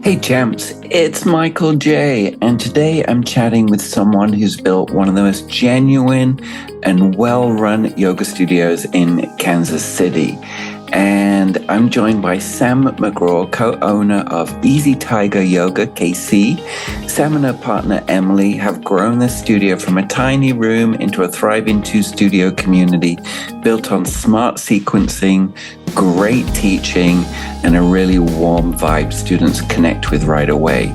Hey champs, it's Michael J, and today I'm chatting with someone who's built one of the most genuine and well-run yoga studios in Kansas City. And I'm joined by Sam Megraw, co-owner of Easy Tiger Yoga, KC. Sam and her partner Emily have grown the studio from a tiny room into a thriving two-studio community built on smart sequencing, great teaching, and a really warm vibe students connect with right away.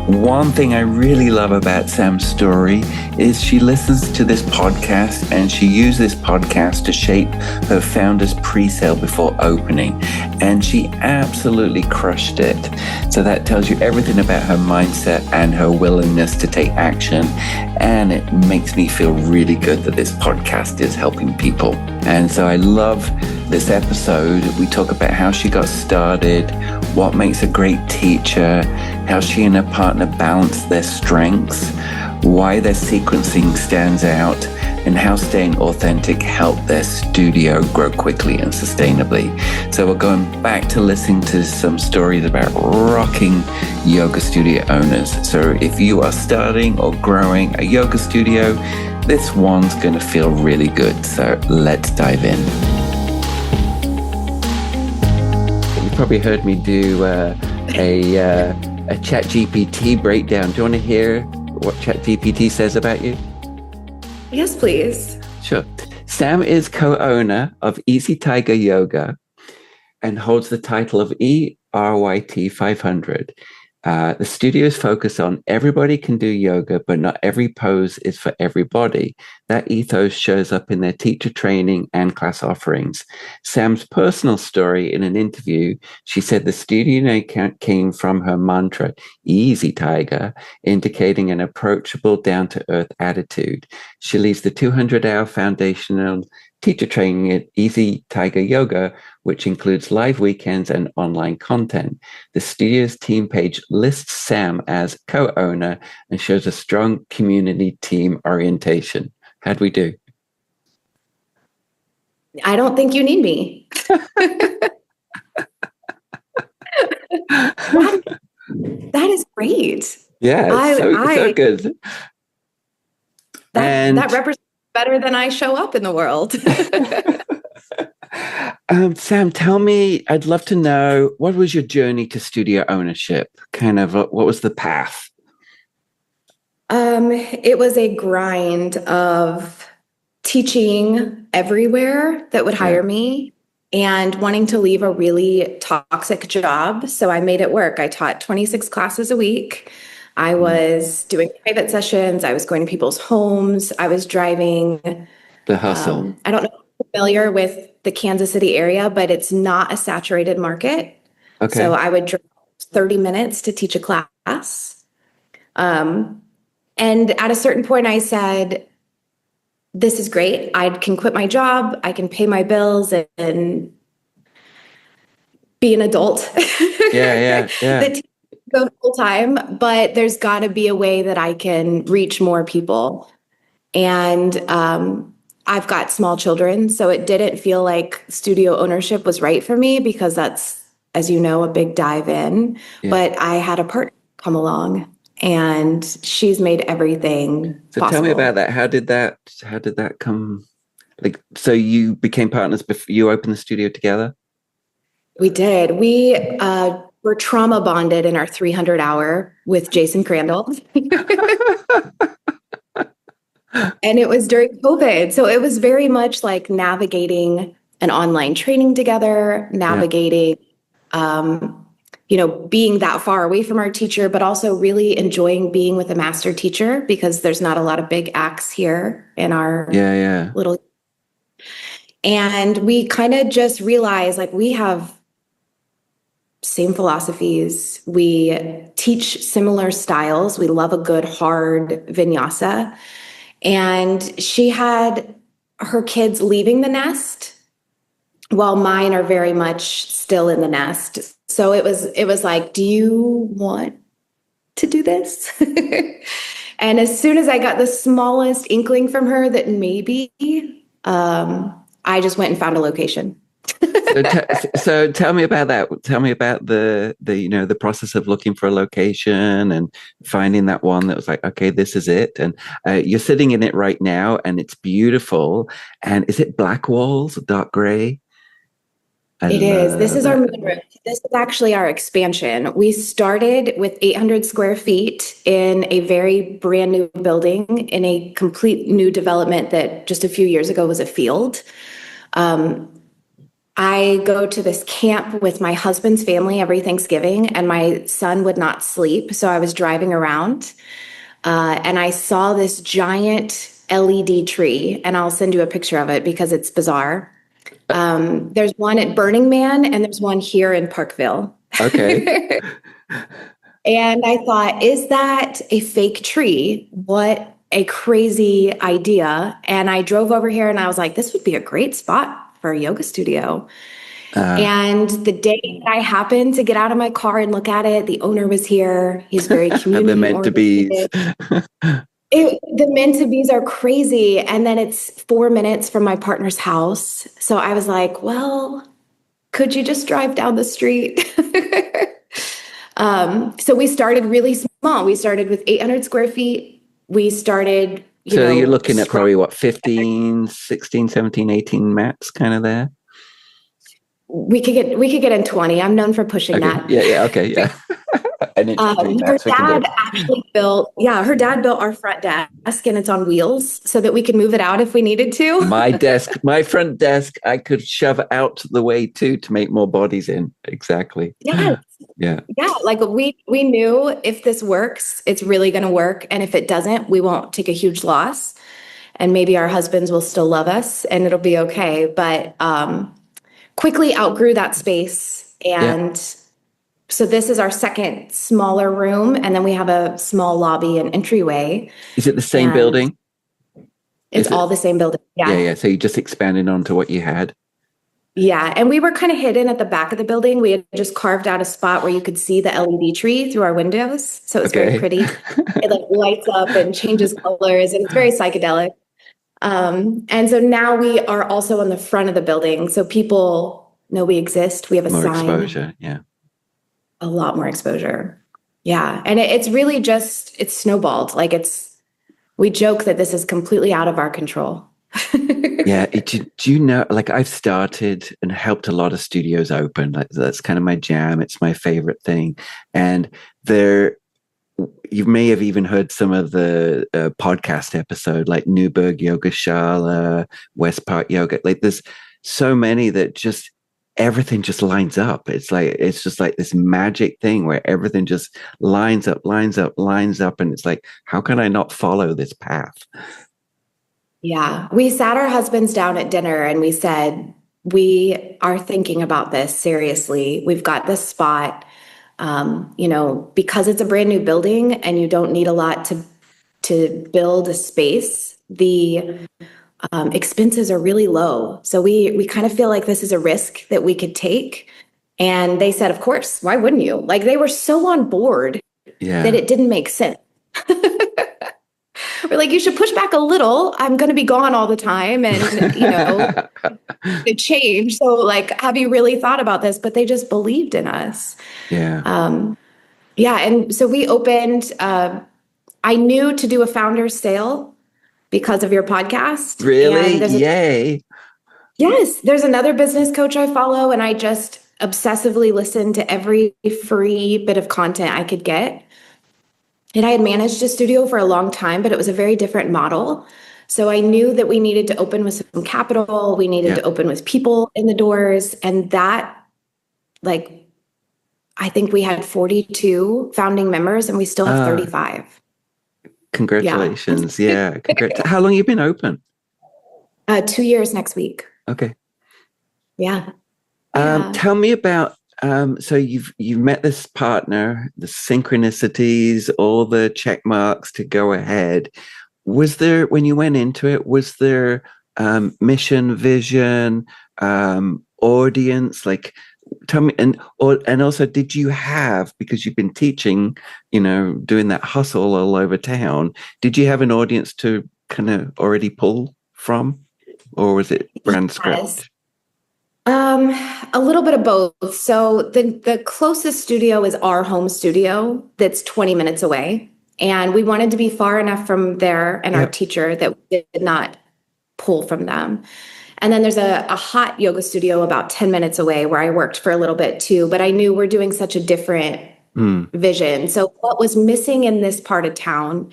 One thing I really love about Sam's story is she listens to this podcast and she used this podcast to shape her founder's presale before opening, and she absolutely crushed it. So that tells you everything about her mindset and her willingness to take action, and it makes me feel really good that this podcast is helping people. And so I love this episode. We talk about how she got started, what makes a great teacher, how she and her partner balance their strengths, why their sequencing stands out, and how staying authentic helped their studio grow quickly and sustainably. So we're going back to listening to some stories about rocking yoga studio owners. So if you are starting or growing a yoga studio, this one's going to feel really good. So let's dive in. You probably heard me do a ChatGPT breakdown. Do you want to hear what ChatGPT says about you? Yes, please. Sure. Sam is co-owner of Easy Tiger Yoga and holds the title of ERYT 500. The studio's focus on everybody can do yoga, but not every pose is for everybody. That ethos shows up in their teacher training and class offerings. Sam's personal story in an interview, she said the studio name came from her mantra, Easy Tiger, indicating an approachable, down-to-earth attitude. She leads the 200-hour foundational teacher training at Easy Tiger Yoga, which includes live weekends and online content. The studio's team page lists Sam as co-owner and shows a strong community team orientation. How'd we do? I don't think you need me. That is great. Yeah, it's so good. That represents better than I show up in the world. Sam, tell me, I'd love to know, what was your journey to studio ownership? What was the path? It was a grind of teaching everywhere that would hire me and wanting to leave a really toxic job. So I made it work. I taught 26 classes a week. I was doing private sessions. I was going to people's homes. I was driving. The hustle. I don't know if you're familiar with the Kansas City area, but it's not a saturated market. Okay. So I would drive 30 minutes to teach a class. And at a certain point I said, this is great. I can quit my job. I can pay my bills and be an adult. Yeah. Go full time, but there's got to be a way that I can reach more people. And I've got small children, so it didn't feel like studio ownership was right for me because that's, as you know, a big dive in. Yeah. But I had a partner come along, and she's made everything possible. Tell me about that. How did that come? Like, so you became partners before you opened the studio together? We did. We were trauma bonded in our 300 hour with Jason Crandall. And it was during COVID. So it was very much like navigating an online training together, navigating, being that far away from our teacher, but also really enjoying being with a master teacher because there's not a lot of big acts here in our little. And we kind of just realized like we have same philosophies. We teach similar styles. We love a good hard vinyasa. And she had her kids leaving the nest while mine are very much still in the nest. So it was like, do you want to do this? And as soon as I got the smallest inkling from her that maybe, I just went and found a location. So tell me about that. Tell me about the process of looking for a location and finding that one that was like, okay, this is it. And you're sitting in it right now, and it's beautiful. And is it black walls, dark gray? It is. This is our main room. This is actually our expansion. We started with 800 square feet in a very brand new building in a complete new development that just a few years ago was a field. I go to this camp with my husband's family every Thanksgiving, and my son would not sleep. So I was driving around and I saw this giant LED tree, and I'll send you a picture of it because it's bizarre. There's one at Burning Man, and there's one here in Parkville. Okay. And I thought, is that a fake tree? What a crazy idea. And I drove over here and I was like, this would be a great spot for a yoga studio. And the day that I happened to get out of my car and look at it, the owner was here. He's very community the meant to be's. The meant to be's are crazy. And then it's 4 minutes from my partner's house. So I was like, well, could you just drive down the street? So we started really small. We started with 800 square feet. We started, so you're looking at probably what, 15, 16, 17, 18 max kind of there? We could get in 20. I'm known for pushing that. Yeah. Okay. Yeah. Her dad actually built our front desk, and it's on wheels so that we could move it out if we needed to. My front desk, I could shove out the way too to make more bodies in. Exactly. Yeah. Yeah. Like we knew if this works, it's really going to work. And if it doesn't, we won't take a huge loss. And maybe our husbands will still love us and it'll be okay. But quickly outgrew that space. And so this is our second smaller room. And then we have a small lobby and entryway. Is it the same building? It's all the same building. Yeah. So you just expanded onto what you had. Yeah. And we were kind of hidden at the back of the building. We had just carved out a spot where you could see the LED tree through our windows. So it's very pretty. It like lights up and changes colors, and it's very psychedelic. And so now we are also on the front of the building. So people know we exist. We have a sign. More exposure. Yeah. A lot more exposure. Yeah. And it's really just, it's snowballed. Like we joke that this is completely out of our control. Yeah. Do you know, like I've started and helped a lot of studios open. Like that's kind of my jam. It's my favorite thing. And you may have even heard some of the podcast episode, like Newburgh Yoga Shala, West Park Yoga. Like there's so many that just everything just lines up. It's just like this magic thing where everything just lines up. And it's like, how can I not follow this path? Yeah. We sat our husbands down at dinner and we said, we are thinking about this seriously. We've got this spot, because it's a brand new building and you don't need a lot to build a space. The expenses are really low. So we kind of feel like this is a risk that we could take. And they said, of course, why wouldn't you? Like they were so on board that it didn't make sense. We're like, you should push back a little. I'm going to be gone all the time and, it changed. So like, have you really thought about this? But they just believed in us. Yeah. And so we opened, I knew to do a founder's sale because of your podcast. Really? Yay. Yes. There's another business coach I follow, and I just obsessively listen to every free bit of content I could get. And I had managed a studio for a long time, but it was a very different model. So I knew that we needed to open with some capital. We needed to open with people in the doors. And that, I think we had 42 founding members and we still have 35. Congratulations. Yeah. How long have you been open? 2 years next week. Okay. Yeah. Tell me about, so you've met this partner, the synchronicities, all the check marks to go ahead. Was there, when you went into it, was there mission, vision, audience? Like, tell me, and also, did you have, because you've been teaching, doing that hustle all over town, did you have an audience to kind of already pull from, or was it brand scratch? A little bit of both. So the closest studio is our home studio that's 20 minutes away. And we wanted to be far enough from there and our teacher that we did not pull from them. And then there's a hot yoga studio about 10 minutes away where I worked for a little bit too, but I knew we're doing such a different vision. So what was missing in this part of town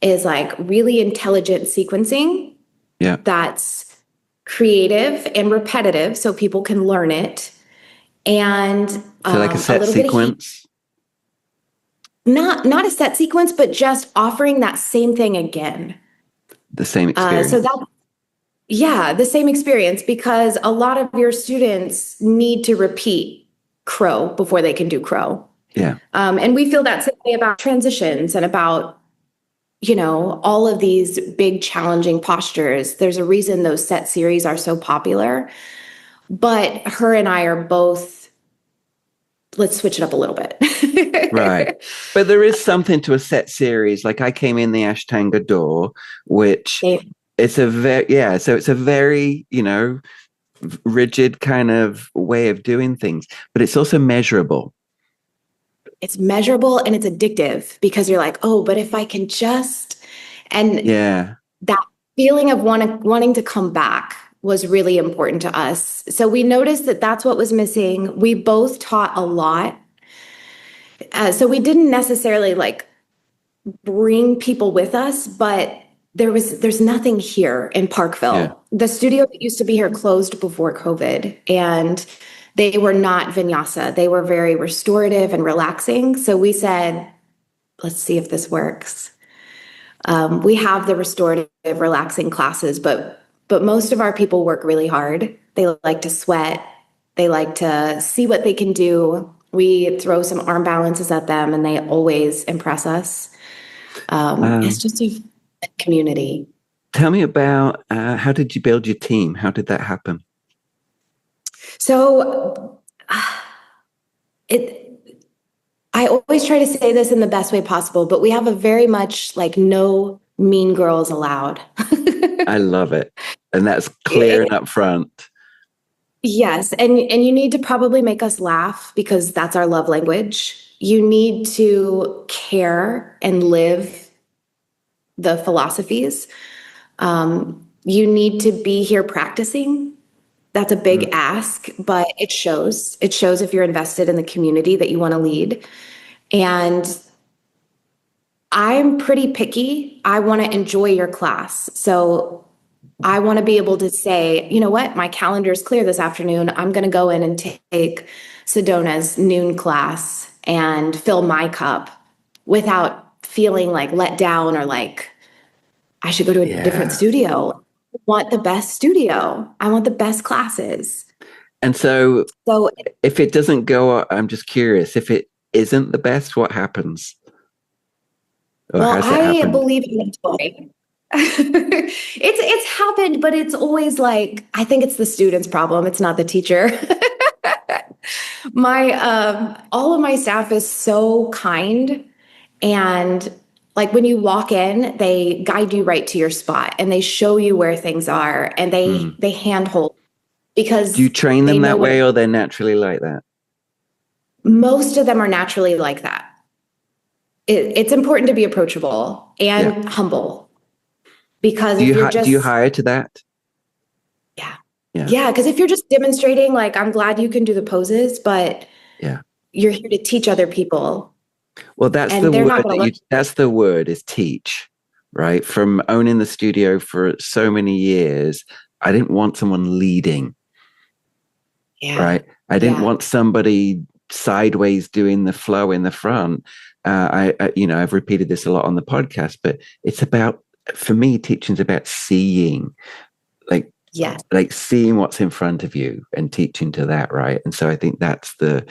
is like really intelligent sequencing. Yeah. That's creative and repetitive so people can learn it. And so like a set sequence? Not a set sequence, but just offering that same thing again. The same experience. The same experience, because a lot of your students need to repeat crow before they can do crow. Yeah. And we feel that same way about transitions and about, all of these big challenging postures. There's a reason those set series are so popular. But her and I are both, let's switch it up a little bit. Right. But there is something to a set series. Like I came in the Ashtanga door, which it's a very, so it's a very, rigid kind of way of doing things, but it's also measurable. It's measurable and it's addictive because you're like, oh, but if I can just, and that feeling of wanting to come back was really important to us. So we noticed that that's what was missing. We both taught a lot. So we didn't necessarily like bring people with us, but there's nothing here in Parkville. Yeah. The studio that used to be here closed before COVID, and they were not vinyasa. They were very restorative and relaxing. So we said, let's see if this works. We have the restorative, relaxing classes, but most of our people work really hard. They like to sweat. They like to see what they can do. We throw some arm balances at them, and they always impress us. It's just a community. Tell me about how did you build your team? How did that happen? So I always try to say this in the best way possible, but we have a very much like no mean girls allowed. I love it. And that's clear and upfront. Yes. And you need to probably make us laugh because that's our love language. You need to care and live the philosophies. You need to be here practicing. That's a big ask, but it shows. It shows if you're invested in the community that you want to lead. And I'm pretty picky. I want to enjoy your class. So I want to be able to say, you know what, my calendar is clear this afternoon. I'm going to go in and take Sedona's noon class and fill my cup without feeling like let down or like I should go to a different studio. I want the best studio. I want the best classes. And so if it doesn't go, I'm just curious, if it isn't the best, what happens? Well, I believe in joy. It's happened, but it's always like, I think it's the student's problem. It's not the teacher. All of my staff is so kind, and like when you walk in, they guide you right to your spot and they show you where things are, and they handhold because do you train them that way or they're naturally like that? Most of them are naturally like that. It's important to be approachable and humble. Because do you hire to that? Yeah. Because if you're just demonstrating, like, I'm glad you can do the poses, but you're here to teach other people. Well, that's the word. That's the word is teach, right? From owning the studio for so many years, I didn't want someone leading. Right. I didn't want somebody sideways doing the flow in the front. I've repeated this a lot on the podcast, but it's about, for me, teaching is about seeing, like seeing what's in front of you and teaching to that, right? And so I think that's the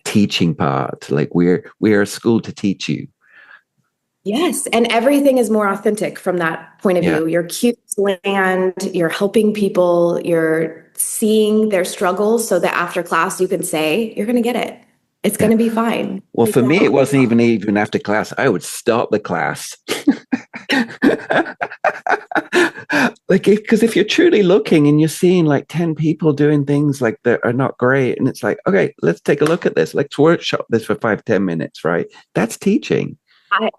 teaching part. Like we're a school to teach you. Yes, and everything is more authentic from that point of view. You're cues land, you're helping people, you're seeing their struggles so that after class you can say, you're going to get it. It's going to be fine. Well, for me, it wasn't even after class. I would stop the class. Like, because if you're truly looking and you're seeing like 10 people doing things like that are not great, and it's like, okay, let's take a look at this. Let's workshop this for 5, 10 minutes, right? That's teaching. I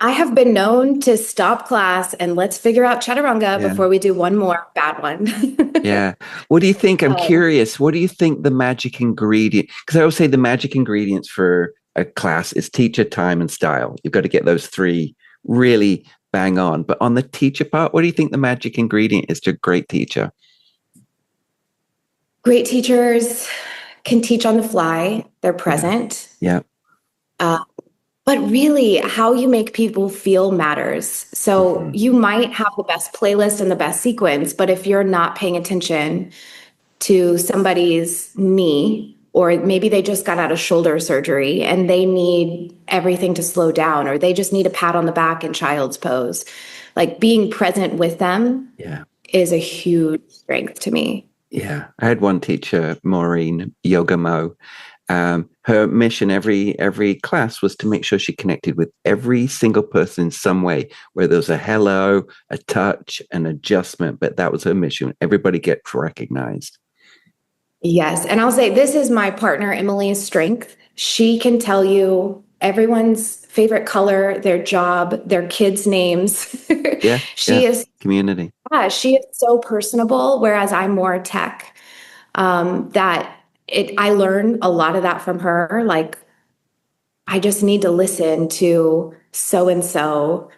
I have been known to stop class and let's figure out chaturanga Yeah. before we do one more bad one. Yeah. What do you think? I'm Um, curious. What do you think the magic ingredient? Because I always say the magic ingredients for a class is teacher, time, and style. You've got to get those three really bang on. But on the teacher part, what do you think the magic ingredient is to a great teacher? Great teachers can teach on the fly. They're Yeah. present. Yeah. Uh, but really, how you make people feel matters. So Mhm. you might have the best playlist and the best sequence, but if you're not paying attention to somebody's knee, or maybe they just got out of shoulder surgery and they need everything to slow down, or they just need a pat on the back in child's pose, like being present with them Yeah. is a huge strength to me. Yeah. I had one teacher, Maureen Yoga Mo. Her mission every class was to make sure she connected with every single person in some way, where there was a hello, a touch, an adjustment. But that was her mission. Everybody gets recognized. Yes. And I'll say this is my partner, Emily's strength. She can tell you everyone's favorite color, their job, their kids' names. Yeah. Yeah. She is, Community. yeah, she is so personable, whereas I'm more tech. That I learn a lot of that from her. Like, I just need to listen to so and so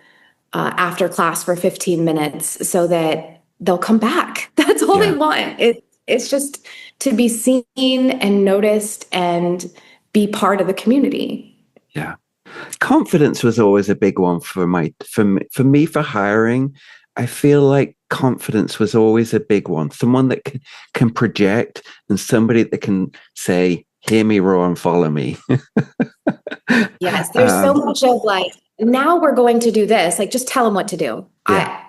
after class for 15 minutes so that they'll come back. That's all they Yeah. want. It's just to be seen and noticed and be part of the community. Yeah. Confidence was always a big one for me for hiring. I feel like confidence was always a big one. Someone that can project and somebody that can say, hear me roar and follow me. Yes, there's so much of like, now we're going to do this. Like, just tell them what to do. Yeah.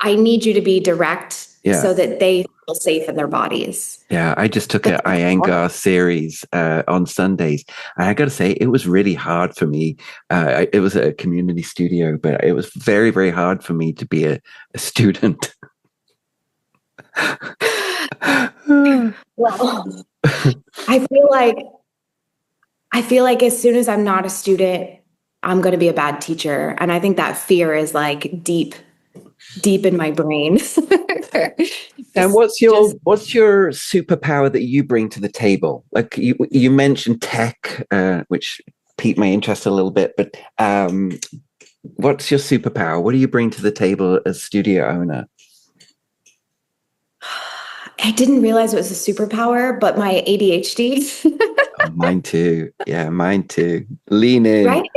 I need you to be direct Yeah. so that they feel safe in their bodies. Yeah, I just took an Iyengar series on Sundays, and I got to say, it was really hard for me. It was a community studio, but it was very, very hard for me to be a student. Well, I feel like as soon as I'm not a student, I'm going to be a bad teacher, and I think that fear is like deep in my brain. And what's your superpower that you bring to the table? Like you mentioned tech, which piqued my interest a little bit, but what's your superpower? What do you bring to the table as studio owner? I didn't realize it was a superpower, but my ADHD. Oh, mine too. Yeah, mine too. Lean in. Right?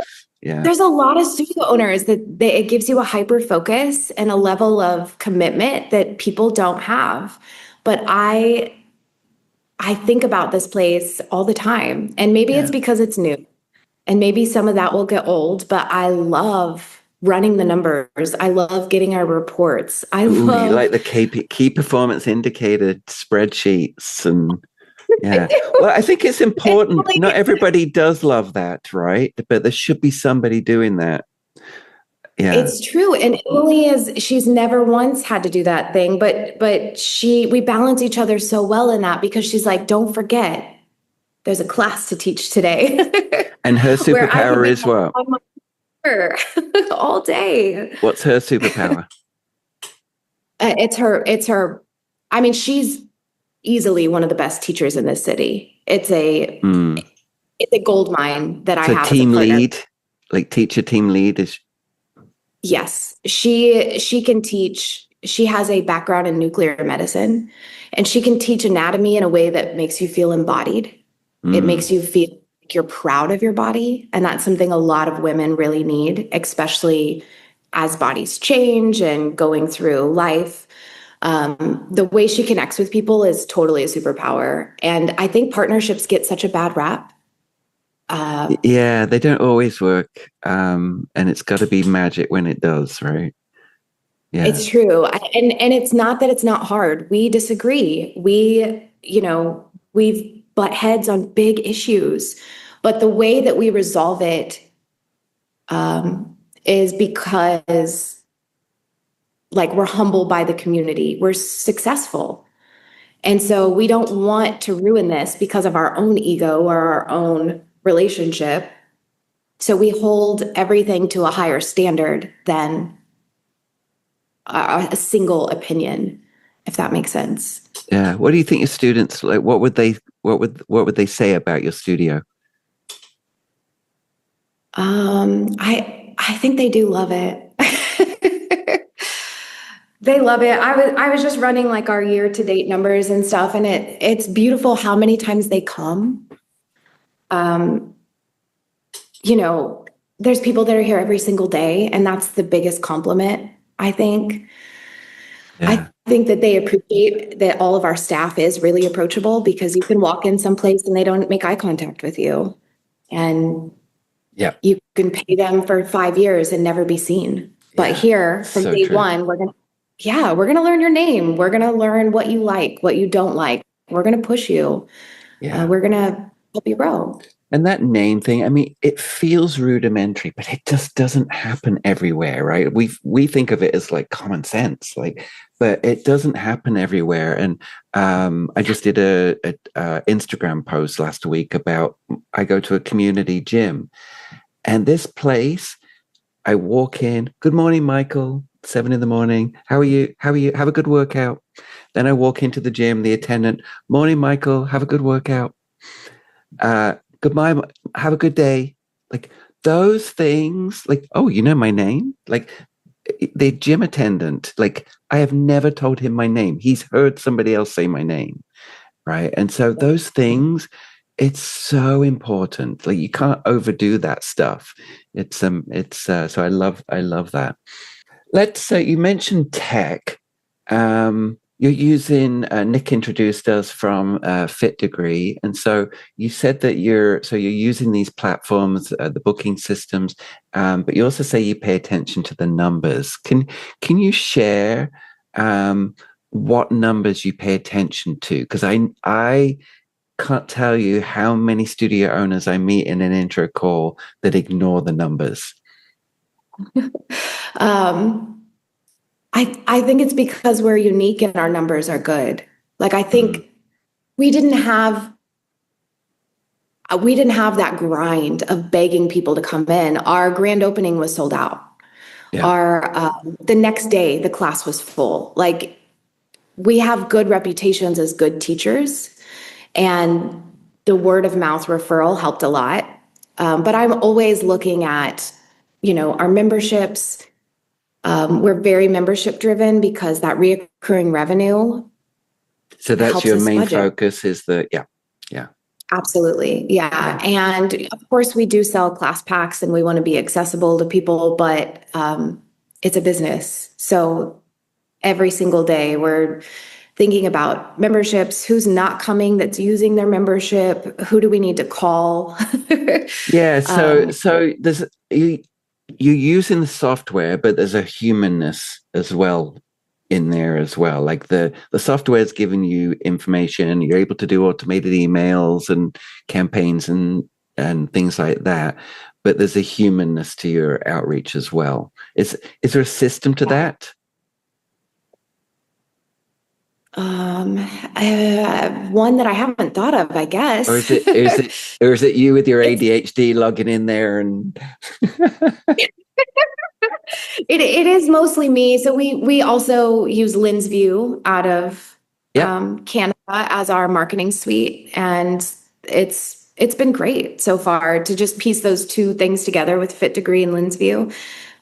Yeah. There's a lot of studio owners that it gives you a hyper focus and a level of commitment that people don't have. But I think about this place all the time, and maybe it's because it's new, and maybe some of that will get old, but I love running the numbers. I love getting our reports. You like the key performance indicator spreadsheets and yeah. Well, I think it's important. Not everybody does love that, right? But there should be somebody doing that. Yeah. It's true. And she's never once had to do that thing, but we balance each other so well in that, because she's like, don't forget, there's a class to teach today. And her superpower is what? All day. What's her superpower? It's her. I mean, she's easily one of the best teachers in this city. It's a gold mine that I have. Team lead, like teacher team lead is. Yes, she can teach. She has a background in nuclear medicine, and she can teach anatomy in a way that makes you feel embodied. It makes you feel like you're proud of your body, and that's something a lot of women really need, especially as bodies change and going through life. The way she connects with people is totally a superpower. And I think partnerships get such a bad rap. Yeah, they don't always work. And it's got to be magic when it does, right? Yeah. It's true. And it's not that it's not hard. We disagree. We've butt heads on big issues. But the way that we resolve it is because like we're humbled by the community. We're successful. And so we don't want to ruin this because of our own ego or our own relationship. So we hold everything to a higher standard than a single opinion, if that makes sense. Yeah. What do you think your students like? What would they say about your studio? I think they do love it. They love it. I was just running like our year to date numbers and stuff, and it's beautiful how many times they come. You know, there's people that are here every single day, and that's the biggest compliment, I think. Yeah. I think that they appreciate that all of our staff is really approachable, because you can walk in someplace and they don't make eye contact with you. And yeah, you can pay them for 5 years and never be seen. But here, from day one, we're gonna learn your name. We're gonna learn what you like, what you don't like. We're gonna push you. Yeah. We're gonna help you grow. And that name thing, I mean, it feels rudimentary, but it just doesn't happen everywhere, right? We think of it as like common sense, like, but it doesn't happen everywhere. And I just did a Instagram post last week about I go to a community gym, and this place, I walk in, good morning, Michael, 7 a.m. How are you? How are you? Have a good workout. Then I walk into the gym, the attendant, morning, Michael, have a good workout. Goodbye, have a good day. Like those things, like, oh, you know my name? Like the gym attendant, like I have never told him my name. He's heard somebody else say my name, right? And so those things, it's so important. Like you can't overdo that stuff. So I love that. Let's say you mentioned tech. You're using Nick introduced us from Fit Degree, and so you said that you're using these platforms, the booking systems, but you also say you pay attention to the numbers. Can you share what numbers you pay attention to? Because I can't tell you how many studio owners I meet in an intro call that ignore the numbers. I think it's because we're unique and our numbers are good. Like I think we didn't have that grind of begging people to come in. Our grand opening was sold out. Yeah. The next day the class was full. Like we have good reputations as good teachers, and the word of mouth referral helped a lot. But I'm always looking at, our memberships. We're very membership driven because that reoccurring revenue. So that's your main focus is yeah. Absolutely. Yeah. And of course we do sell class packs and we want to be accessible to people, but it's a business. So every single day we're thinking about memberships, who's not coming that's using their membership, who do we need to call? Yeah. So there's you're using the software, but there's a humanness as well in there as well. Like the software is giving you information. You're able to do automated emails and campaigns and things like that. But there's a humanness to your outreach as well. Is there a system to that? One that I haven't thought of, I guess. Or is it you with your ADHD logging in there and It is mostly me. So we also use LensView out of Canada as our marketing suite, and it's been great so far to just piece those two things together with Fit Degree and LensView.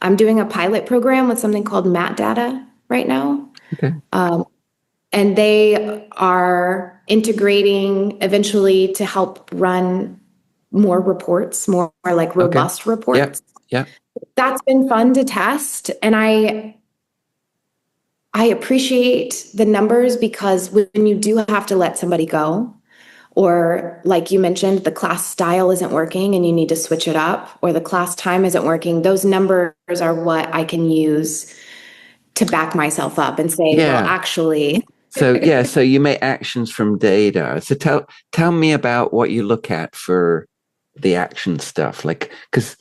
I'm doing a pilot program with something called Mat Data right now. Okay. And they are integrating eventually to help run more reports, more like robust reports. Yeah. That's been fun to test. And I appreciate the numbers, because when you do have to let somebody go, or like you mentioned, the class style isn't working and you need to switch it up, or the class time isn't working, those numbers are what I can use to back myself up and say, well, actually. So you make actions from data. So tell me about what you look at for the action stuff. Like, because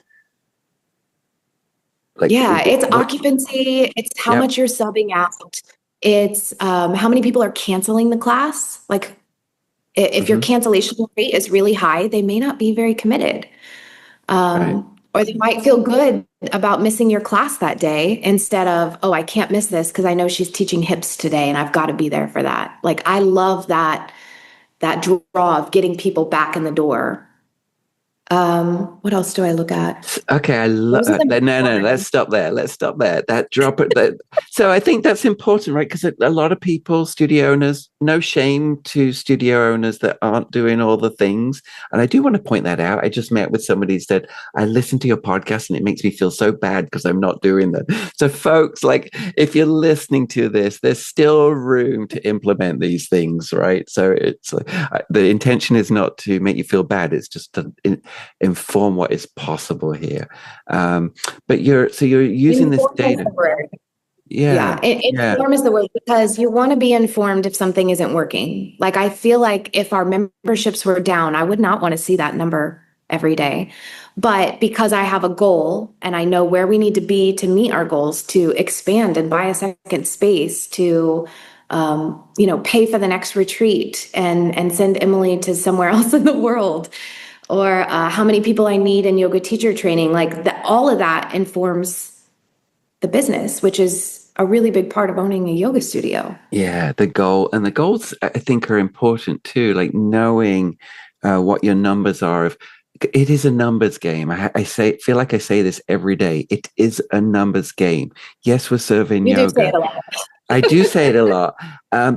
Like, yeah, it's occupancy. It's how much you're subbing out. It's how many people are canceling the class. Like if your cancellation rate is really high, they may not be very committed. Or they might feel good about missing your class that day instead of, oh, I can't miss this because I know she's teaching hips today and I've got to be there for that. Like I love that draw of getting people back in the door. What else do I look at? Okay, I love. No, let's stop there. Let's stop there. That drop it. So I think that's important, right? Because a lot of people, studio owners, no shame to studio owners that aren't doing all the things. And I do want to point that out. I just met with somebody who said, I listen to your podcast and it makes me feel so bad because I'm not doing that. So folks, like if you're listening to this, there's still room to implement these things, right? So it's the intention is not to make you feel bad. It's just to inform what is possible here. But you're using this data. Inform is the word, because you want to be informed if something isn't working. Like I feel like if our memberships were down, I would not want to see that number every day. But because I have a goal and I know where we need to be to meet our goals, to expand and buy a second space, to pay for the next retreat and send Emily to somewhere else in the world, or how many people I need in yoga teacher training, all of that informs the business, which is a really big part of owning a yoga studio. Yeah, the goals I think are important too, like knowing what your numbers are. It is a numbers game. I feel like I say this every day. It is a numbers game. Yes, we're serving yoga. Do say it a lot. I do say it a lot,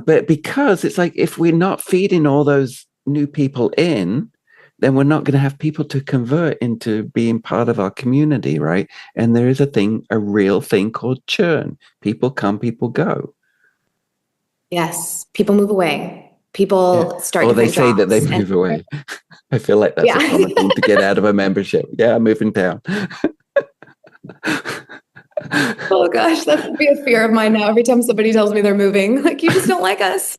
but because it's like if we're not feeding all those new people in, then we're not going to have people to convert into being part of our community, right? And there is a real thing called churn. People come, people go. Yes, people move away. People start. Or they say that they move away. I feel like that's a common thing to get out of a membership. Yeah, I'm moving down. Oh gosh, that would be a fear of mine now. Every time somebody tells me they're moving, like, you just don't like us.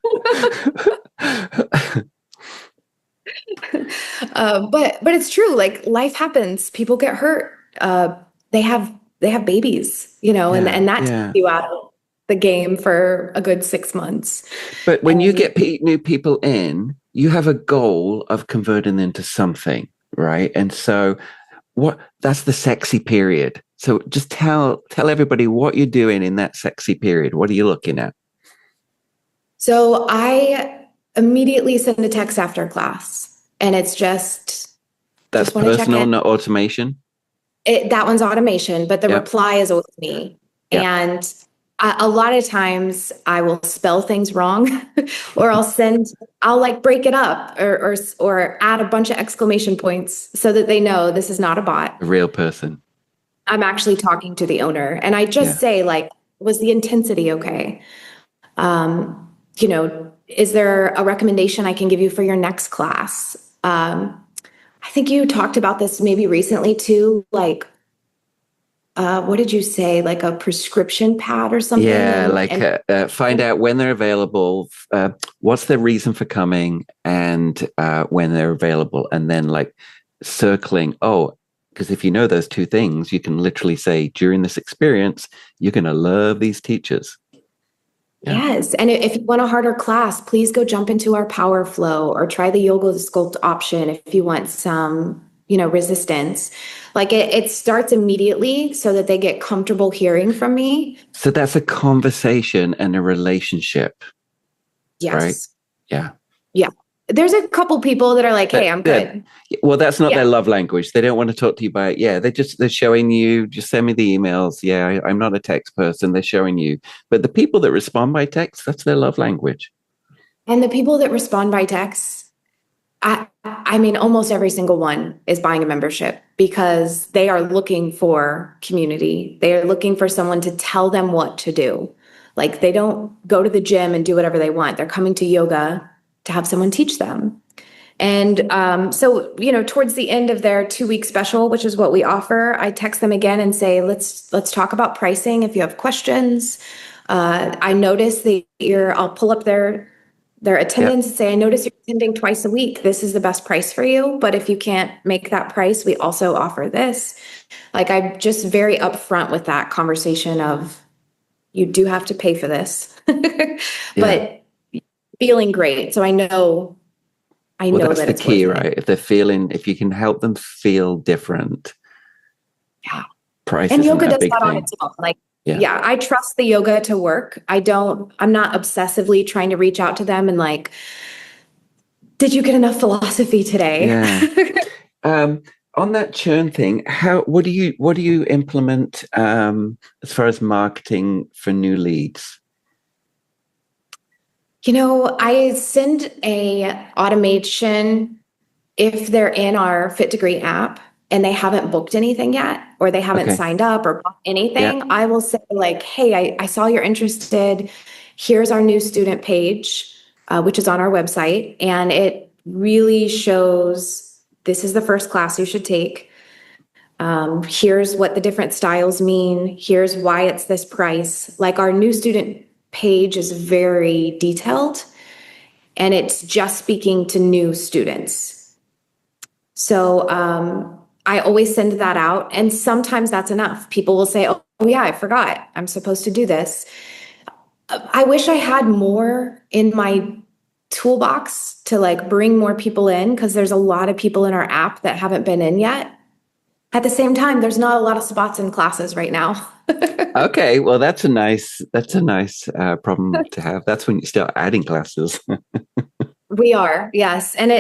But it's true. Like life happens. People get hurt. They have babies, and that takes you out of the game for a good 6 months. But when you get new people in, you have a goal of converting them to something, right? And so that's the sexy period. So just tell everybody what you're doing in that sexy period. What are you looking at? So I immediately send a text after class. And it's that's personal, not automation. That one's automation, but the reply is always me. Yep. And a lot of times I will spell things wrong, or I'll break it up or add a bunch of exclamation points so that they know this is not a bot. A real person. I'm actually talking to the owner, and I just say, was the intensity okay? Is there a recommendation I can give you for your next class? I think you talked about this maybe recently too, what did you say? Like a prescription pad or something? Yeah, find out when they're available, what's their reason for coming, and when they're available, and then circling, because if you know those two things, you can literally say, during this experience, you're going to love these teachers. Yeah. Yes. And if you want a harder class, please go jump into our power flow or try the yoga sculpt option if you want some, resistance. It starts immediately so that they get comfortable hearing from me. So that's a conversation and a relationship. Yes. Right? Yeah. Yeah. There's a couple people that are like, hey, I'm good. Well, that's not their love language. They don't want to talk to you about it. They're showing you, just send me the emails. Yeah, I'm not a text person. They're showing you. But the people that respond by text, that's their love language. And the people that respond by text, I mean, almost every single one is buying a membership because they are looking for community. They are looking for someone to tell them what to do. They don't go to the gym and do whatever they want. They're coming to yoga to have someone teach them. And so, towards the end of their 2-week special, which is what we offer, I text them again and say, let's talk about pricing if you have questions. I notice I'll pull up their their attendance and say, I notice you're attending twice a week. This is the best price for you. But if you can't make that price, we also offer this. Like, I'm just very upfront with that conversation of, you do have to pay for this, but feeling great. So I know that's that the it's key, worth it. right? If they're feeling, if you can help them feel different. Yeah. Price and isn't yoga a does big that on thing. its own. Like, yeah, I trust the yoga to work. I'm not obsessively trying to reach out to them and like, did you get enough philosophy today? Yeah. On that churn thing, what do you implement as far as marketing for new leads? I send a automation if they're in our Fit Degree app and they haven't booked anything yet, or they haven't signed up or bought anything. I will say like, hey, I saw you're interested. Here's our new student page, which is on our website. And it really shows this is the first class you should take. Here's what the different styles mean. Here's why it's this price. Like, our new student page is very detailed, and it's just speaking to new students. So I always send that out, and sometimes that's enough. People will say, oh yeah, I forgot. I'm supposed to do this. I wish I had more in my toolbox to like bring more people in, because there's a lot of people in our app that haven't been in yet. At the same time, there's not a lot of spots in classes right now. Okay, well, that's a nice problem to have. That's when you start adding classes. We are, yes, and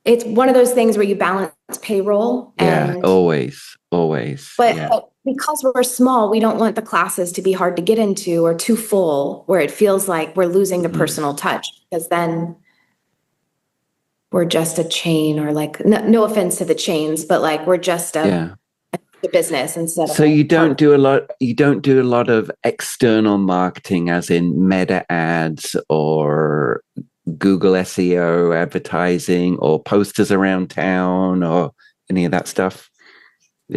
it's one of those things where you balance payroll. And always. But because we're small, we don't want the classes to be hard to get into or too full, where it feels like we're losing the personal touch, because then we're just a chain, or like, no offense to the chains, but like, we're just a business instead of. So you don't do a lot of external marketing, as in Meta ads or Google SEO advertising or posters around town or any of that stuff.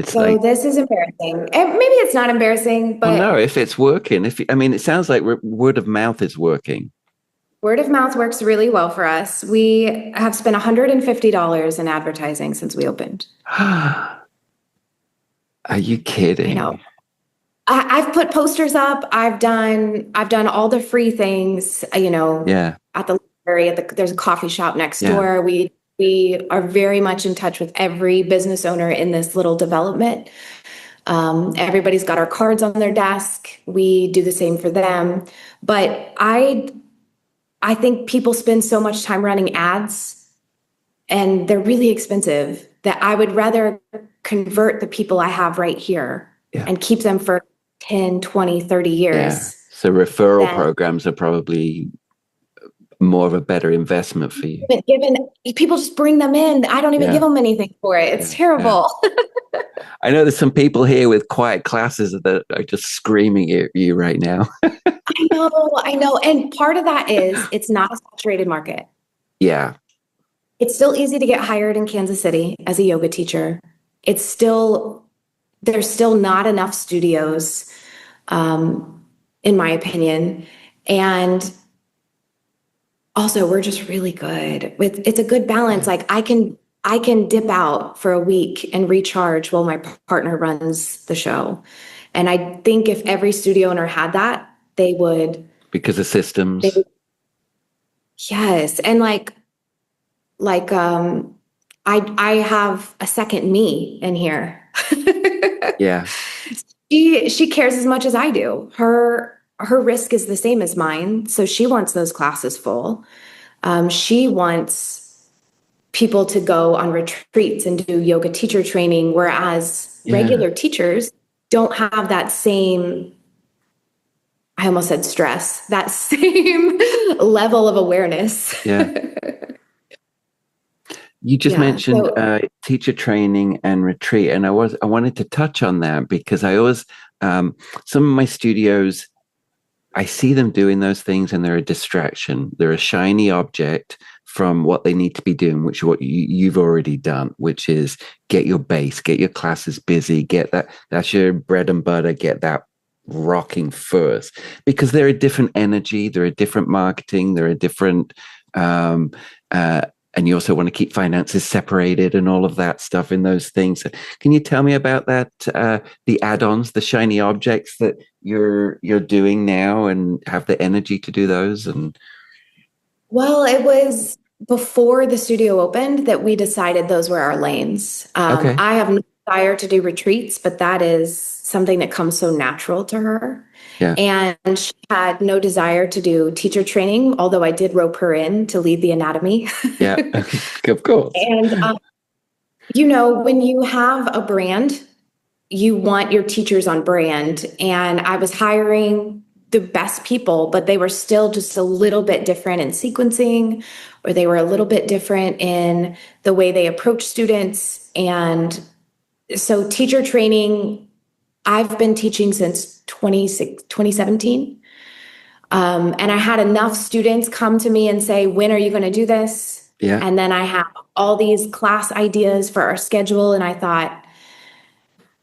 So this is embarrassing. And maybe it's not embarrassing, but no, if it's working, it sounds like word of mouth is working. Word of mouth works really well for us. We have spent $150 in advertising since we opened. Are you kidding? I know. I've put posters up. I've done all the free things, at the library, there's a coffee shop next door. We are very much in touch with every business owner in this little development. Everybody's got our cards on their desk. We do the same for them. But I think people spend so much time running ads, and they're really expensive, that I would rather convert the people I have right here and keep them for 10, 20, 30 years. Yeah. So referral programs are probably more of a better investment for you. Given people just bring them in. I don't even give them anything for it. It's terrible. I know there's some people here with quiet classes that are just screaming at you right now. I know. And part of that is it's not a saturated market. Yeah. It's still easy to get hired in Kansas City as a yoga teacher. There's still not enough studios, in my opinion. And also, we're just really good. It's a good balance. Like, I can dip out for a week and recharge while my partner runs the show. And I think if every studio owner had that, they would. Because of systems. Yes. And I have a second me in here. Yeah. She cares as much as I do. Her risk is the same as mine. So she wants those classes full. She wants people to go on retreats and do yoga teacher training, whereas regular teachers don't have that same, I almost said stress, that same level of awareness. Yeah. You just mentioned teacher training and retreat, and I wanted to touch on that, because I always, some of my studios, I see them doing those things and they're a distraction. They're a shiny object from what they need to be doing, which is what you've already done, which is get your base, get your classes busy, get that's your bread and butter, get that rocking first, because they're a different energy, they're a different marketing, they're a different and you also want to keep finances separated and all of that stuff in those things. Can you tell me about that, the add-ons, the shiny objects that you're doing now, and have the energy to do those? And well, it was before the studio opened that we decided those were our lanes. okay. I have no desire to do retreats, but that is something that comes so natural to her. Yeah. And she had no desire to do teacher training, although I did rope her in to lead the anatomy. Yeah. Of course. And, you know, when you have a brand, you want your teachers on brand. And I was hiring the best people, but they were still just a little bit different in sequencing, or they were a little bit different in the way they approach students. And so teacher training, I've been teaching since 2017. And I had enough students come to me and say, when are you going to do this? Yeah. And then I have all these class ideas for our schedule. And I thought,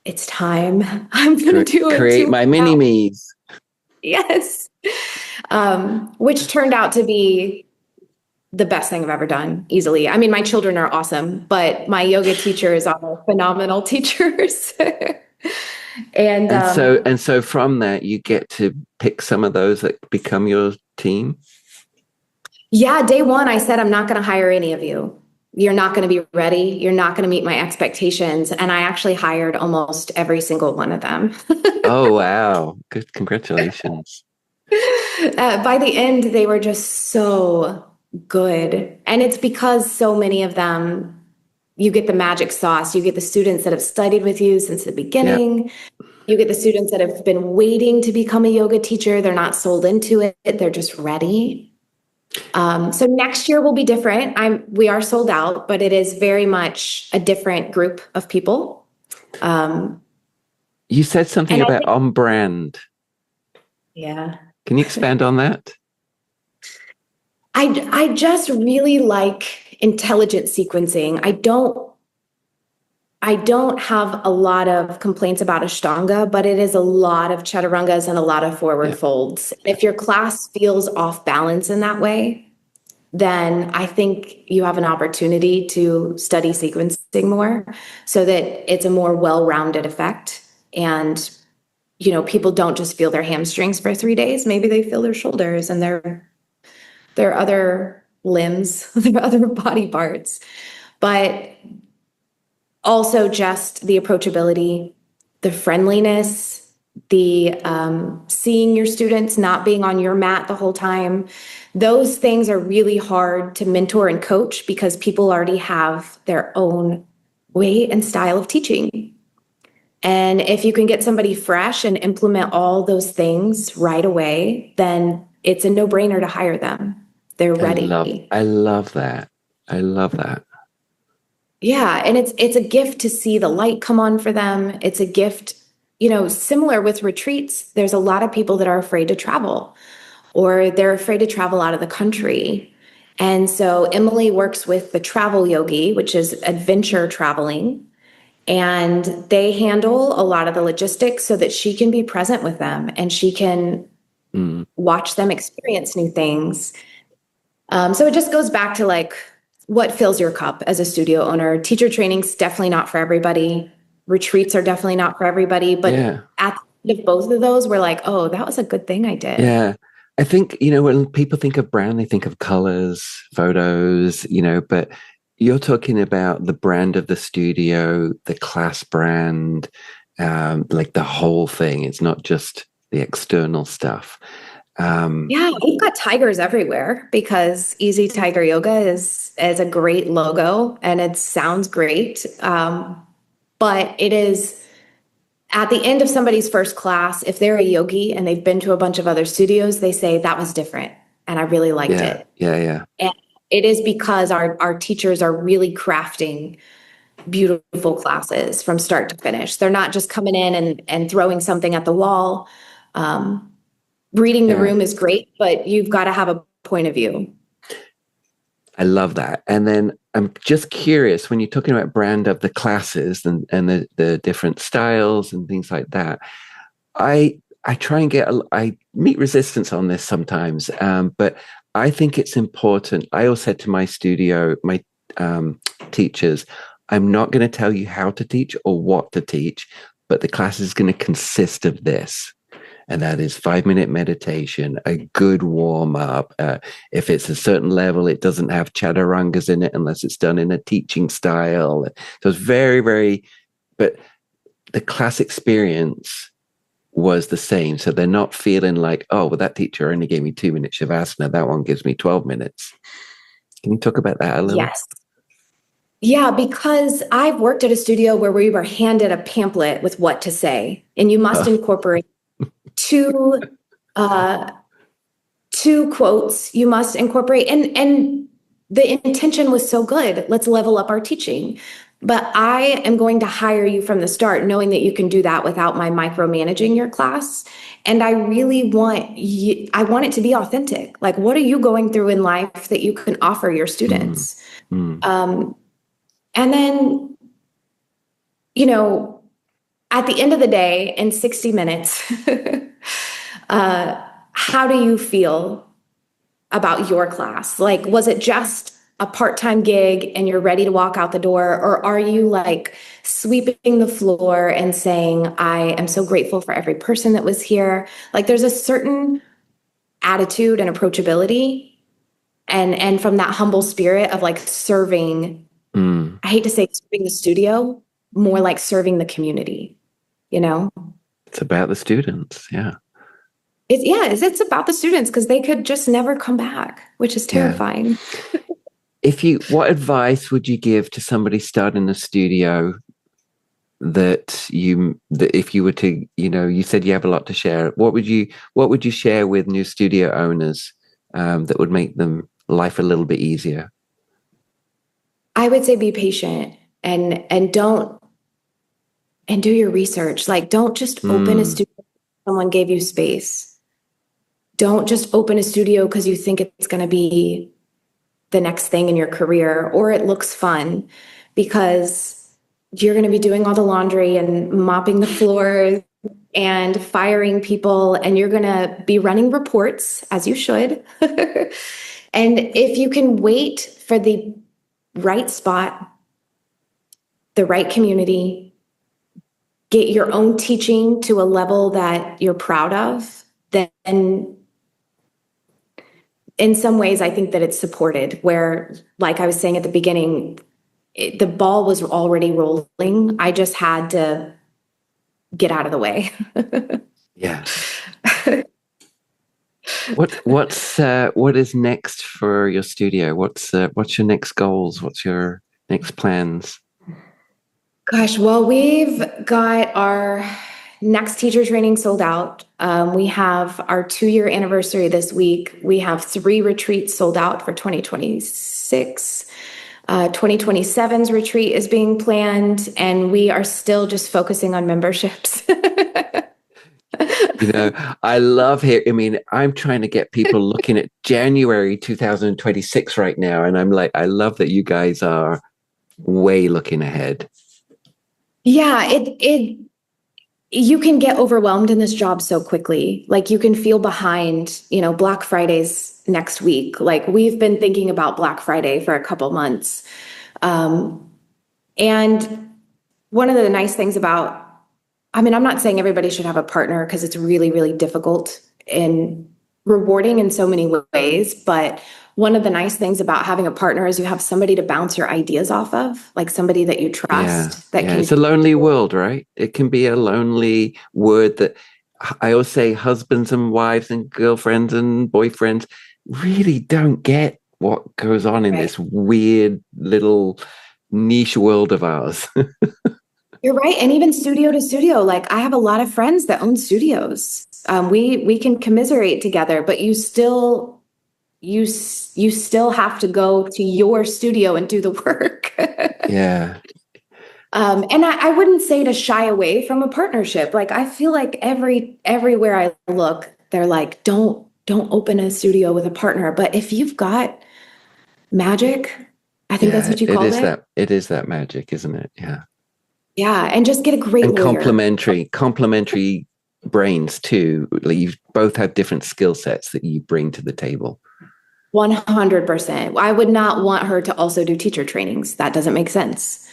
it's time. I'm going to do it. Create my mini-me's. Yes. Which turned out to be the best thing I've ever done, easily. I mean, my children are awesome, but my yoga teachers are phenomenal teachers. And so from that, you get to pick some of those that become your team? Yeah, day one, I said, I'm not going to hire any of you. You're not going to be ready. You're not going to meet my expectations. And I actually hired almost every single one of them. Oh, wow. Good. Congratulations. By the end, they were just so good. And it's because so many of them, you get the magic sauce. You get the students that have studied with you since the beginning. Yep. You get the students that have been waiting to become a yoga teacher. They're not sold into it. They're just ready. So next year will be different. We are sold out, but it is very much a different group of people. You said something about on brand. Yeah. Can you expand on that? I just really like intelligent sequencing. I don't have a lot of complaints about Ashtanga, but it is a lot of chaturangas and a lot of forward folds. If your class feels off balance in that way, then I think you have an opportunity to study sequencing more so that it's a more well-rounded effect. And, you know, people don't just feel their hamstrings for 3 days. Maybe they feel their shoulders and their other limbs, their other body parts. But also just the approachability, the friendliness, the seeing your students, not being on your mat the whole time. Those things are really hard to mentor and coach because people already have their own way and style of teaching. And if you can get somebody fresh and implement all those things right away, then it's a no-brainer to hire them. They're ready. I love that. I love that. Yeah, and it's a gift to see the light come on for them. It's a gift, you know, similar with retreats. There's a lot of people that are afraid to travel, or they're afraid to travel out of the country. And so Emily works with the travel yogi, which is adventure traveling, and they handle a lot of the logistics so that she can be present with them and she can watch them experience new things. So it just goes back to like, what fills your cup as a studio owner? Teacher training's definitely not for everybody. Retreats are definitely not for everybody. But at the end of both of those, we're like, oh, that was a good thing I did. Yeah. I think, you know, when people think of brand, they think of colors, photos, you know, but you're talking about the brand of the studio, the class brand, like the whole thing. It's not just the external stuff. Yeah, we've got tigers everywhere because Easy Tiger Yoga is a great logo and it sounds great. But it is at the end of somebody's first class, if they're a yogi and they've been to a bunch of other studios, they say that was different and I really liked it. Yeah. And it is because our teachers are really crafting beautiful classes from start to finish. They're not just coming in and throwing something at the wall. Reading the room is great, but you've got to have a point of view. I love that. And then I'm just curious, when you're talking about brand of the classes and the different styles and things like that, I I try and I meet resistance on this sometimes, but I think it's important. I always said to my teachers, I'm not going to tell you how to teach or what to teach, but the class is going to consist of this. And that is 5-minute meditation, a good warm up. If it's a certain level, it doesn't have chaturangas in it unless it's done in a teaching style. So it's very, very, but the class experience was the same. So they're not feeling like, oh, well, that teacher only gave me 2 minutes Shavasana. That one gives me 12 minutes. Can you talk about that a little? Yes. Yeah, because I've worked at a studio where we were handed a pamphlet with what to say, and you must incorporate two quotes. You must incorporate, and the intention was so good. Let's level up our teaching. But I am going to hire you from the start, knowing that you can do that without my micromanaging your class. And I really want I want it to be authentic. Like, what are you going through in life that you can offer your students? And then, at the end of the day, in 60 minutes, how do you feel about your class? Like, was it just a part-time gig and you're ready to walk out the door? Or are you like sweeping the floor and saying, I am so grateful for every person that was here? Like, there's a certain attitude and approachability and from that humble spirit of like serving. I hate to say serving the studio, more like serving the community, It's about the students, yeah. It's about the students because they could just never come back, which is terrifying. Yeah. What advice would you give to somebody starting a studio that if you were to, you said you have a lot to share. What would you share with new studio owners that would make them life a little bit easier? I would say be patient and do your research. Like, don't just open a studio because someone gave you space. Don't just open a studio because you think it's going to be the next thing in your career or it looks fun, because you're going to be doing all the laundry and mopping the floors and firing people, and you're going to be running reports, as you should. And if you can wait for the right spot, the right community, get your own teaching to a level that you're proud of, then in some ways, I think that it's supported where, like I was saying at the beginning, the ball was already rolling. I just had to get out of the way. Yeah. What is next for your studio? What's your next goals? What's your next plans? Gosh, well, we've got our next teacher training sold out. We have our 2-year anniversary this week. We have 3 retreats sold out for 2026. 2027's retreat is being planned, and we are still just focusing on memberships. I love here. I mean, I'm trying to get people looking at January 2026 right now. And I'm like, I love that you guys are way looking ahead. Yeah, you can get overwhelmed in this job so quickly. Like, you can feel behind, Black Friday's next week. Like, we've been thinking about Black Friday for a couple months. And one of the nice things about, I'm not saying everybody should have a partner because it's really, really difficult and rewarding in so many ways. But one of the nice things about having a partner is you have somebody to bounce your ideas off of, like somebody that you trust. It's a lonely world, right? It can be a lonely word that I always say husbands and wives and girlfriends and boyfriends really don't get what goes on in this weird little niche world of ours. You're right. And even studio to studio, like I have a lot of friends that own studios. We can commiserate together, but you still have to go to your studio and do the work. Yeah. And I wouldn't say to shy away from a partnership. Like, I feel like everywhere I look, they're like, don't open a studio with a partner. But if you've got magic, I think that's what you call it. It is that magic, isn't it? Yeah. Yeah, and just get a great lawyer. Complementary brains too. Like, you both have different skill sets that you bring to the table. 100%. I would not want her to also do teacher trainings. That doesn't make sense.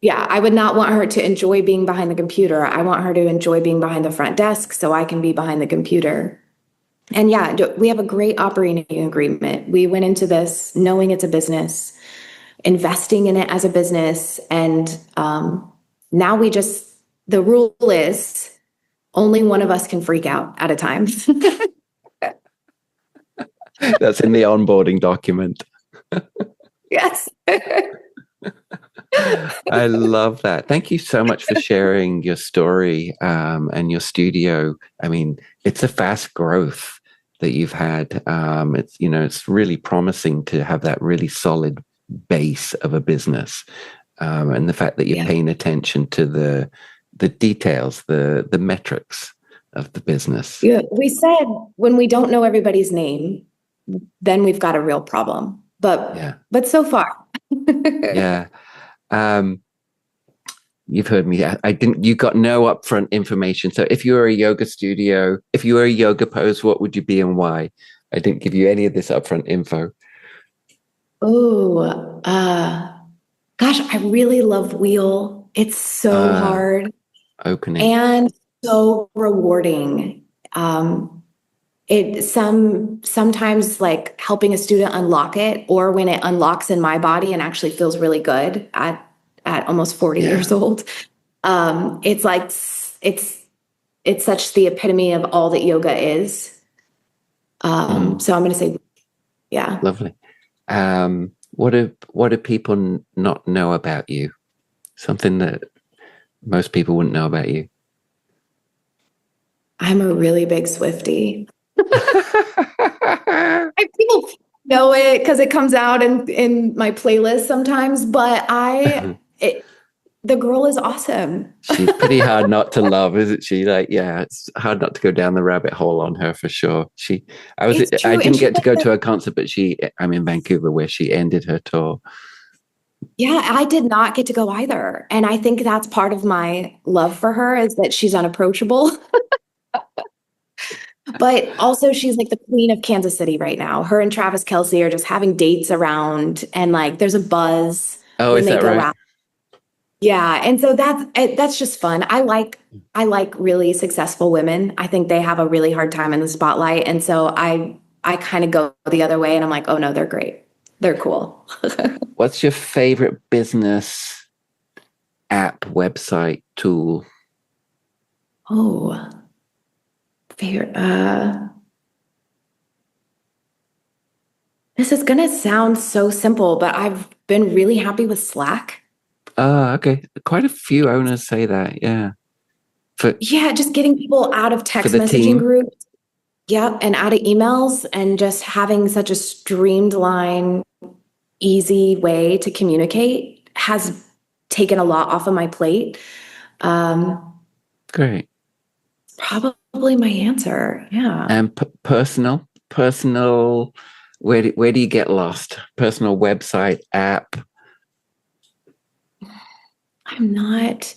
Yeah, I would not want her to enjoy being behind the computer. I want her to enjoy being behind the front desk so I can be behind the computer. And yeah, we have a great operating agreement. We went into this knowing it's a business, investing in it as a business. And now the rule is only one of us can freak out at a time. That's in the onboarding document. Yes. I love that. Thank you so much for sharing your story and your studio. I mean, it's a fast growth that you've had. It's really promising to have that really solid base of a business, and the fact that you're paying attention to the details, the metrics of the business. Yeah, we said when we don't know everybody's name, then we've got a real problem. But so far. Yeah. You've heard me. You got no upfront information. So if you were a yoga studio, if you were a yoga pose, what would you be and why? I didn't give you any of this upfront info. Oh, gosh, I really love wheel. It's so hard. Opening. And so rewarding. Sometimes like helping a student unlock it, or when it unlocks in my body and actually feels really good at almost 40 years old. It's like, it's such the epitome of all that yoga is. So I'm going to say, yeah. Lovely. What do people not know about you? Something that most people wouldn't know about you. I'm a really big Swiftie. People know it because it comes out in my playlist sometimes, but the girl is awesome. She's pretty hard not to love, isn't she? Like, yeah, it's hard not to go down the rabbit hole on her for sure. I didn't get to go to her concert, but I'm in Vancouver where she ended her tour. Yeah, I did not get to go either. And I think that's part of my love for her, is that she's unapproachable. But also she's like the queen of Kansas City right now. Her and Travis Kelce are just having dates around, and like there's a buzz when they go out. Yeah, and so that's just fun. I like really successful women. I think they have a really hard time in the spotlight, and so I kind of go the other way, and I'm like, oh no, they're great. They're cool. What's your favorite business app, website, tool? Oh, favorite. This is gonna sound so simple, but I've been really happy with Slack. Okay. Quite a few owners say that. Yeah. Just getting people out of text messaging groups. Yeah, and out of emails, and just having such a streamlined, easy way to communicate has taken a lot off of my plate. Great. Probably my answer. Yeah. And personal, where do you get lost? Personal website, app? I'm not.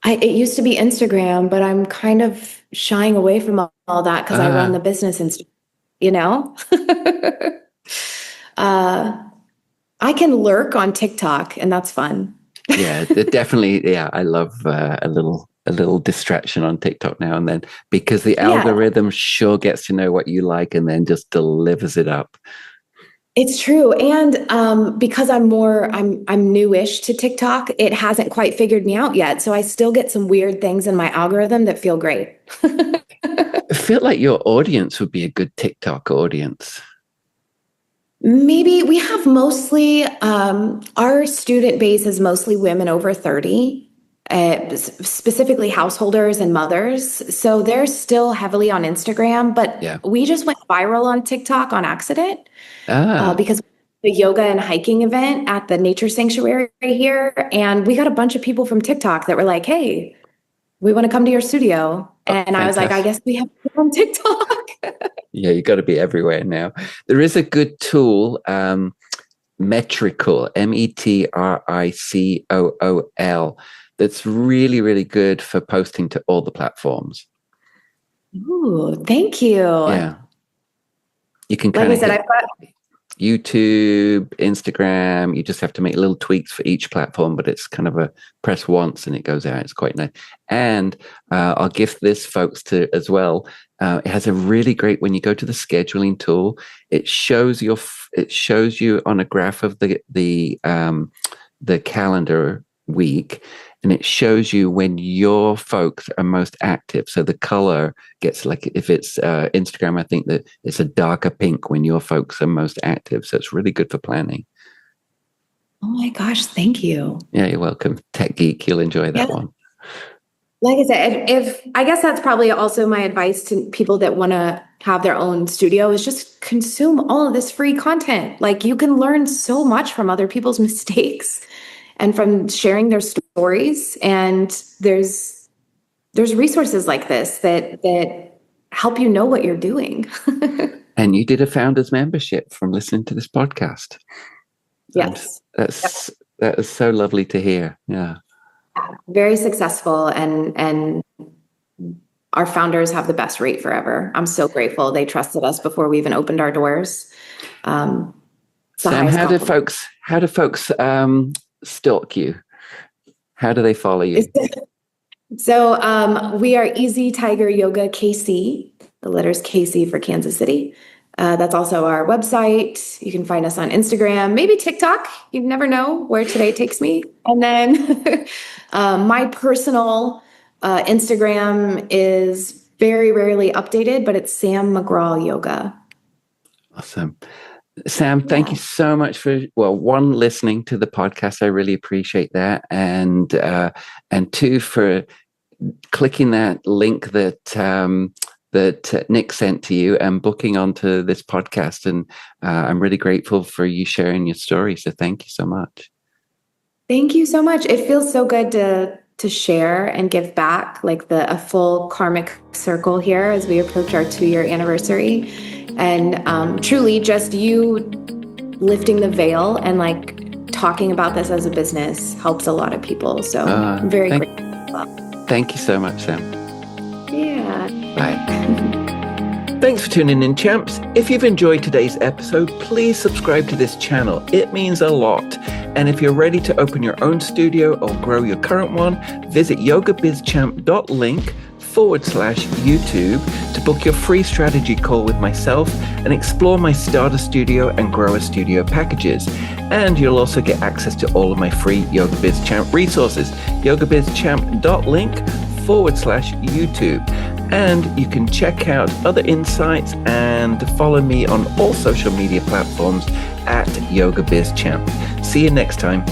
It used to be Instagram, but I'm kind of shying away from all that because I run the business Instagram, I can lurk on TikTok, and that's fun. Yeah, definitely. Yeah, I love a little distraction on TikTok now and then, because the algorithm sure gets to know what you like and then just delivers it up. It's true. And because I'm newish to TikTok, it hasn't quite figured me out yet. So I still get some weird things in my algorithm that feel great. I feel like your audience would be a good TikTok audience. Maybe we have mostly, our student base is mostly women over 30. Specifically householders and mothers. So they're still heavily on Instagram, but we just went viral on TikTok on accident because the yoga and hiking event at the nature sanctuary here. And we got a bunch of people from TikTok that were like, hey, we want to come to your studio. And I was like, I guess we have to be on TikTok. Yeah, you got to be everywhere now. There is a good tool, Metricool, METRICOOL, that's really, really good for posting to all the platforms. Ooh, thank you. Yeah. You can like I said, I've got YouTube, Instagram. You just have to make little tweaks for each platform, but it's kind of a press once and it goes out. It's quite nice. And I'll gift this, folks, to as well. It has a really great, when you go to the scheduling tool, it shows you on a graph of the calendar week, and it shows you when your folks are most active. So the color gets, like, if it's Instagram, I think that it's a darker pink when your folks are most active. So it's really good for planning. Oh my gosh, thank you. Yeah, you're welcome. Tech Geek, you'll enjoy that one. Like I said, I guess that's probably also my advice to people that want to have their own studio, is just consume all of this free content. Like, you can learn so much from other people's mistakes and from sharing their stories. And there's resources like this that help you know what you're doing. And you did a founder's membership from listening to this podcast. Yes. That is so lovely to hear. Yeah. Very successful, and our founders have the best rate forever. I'm so grateful they trusted us before we even opened our doors. Sam, how do folks stalk you? How do they follow you? So we are Easy Tiger Yoga KC, the letters KC for Kansas City. That's also our website. You can find us on Instagram, maybe TikTok. You never know where today takes me. And then my personal Instagram is very rarely updated, but it's Sam Megraw Yoga. Awesome. Sam, thank you so much for, listening to the podcast. I really appreciate that. And two, for clicking that link that Nick sent to you and booking onto this podcast. And I'm really grateful for you sharing your story. So thank you so much. Thank you so much. It feels so good to share and give back, like a full karmic circle here as we approach our 2-year anniversary. And truly just you lifting the veil and talking about this as a business helps a lot of people. So I'm very grateful. Thank you so much, Sam. Yeah. Bye. Thanks for tuning in, champs. If you've enjoyed today's episode, please subscribe to this channel. It means a lot. And if you're ready to open your own studio or grow your current one, visit yogabizchamp.link/YouTube to book your free strategy call with myself and explore my starter studio and grower studio packages. And you'll also get access to all of my free Yoga Biz Champ resources, yogabizchamp.link/YouTube. And you can check out other insights and follow me on all social media platforms at Yoga Biz Champ. See you next time.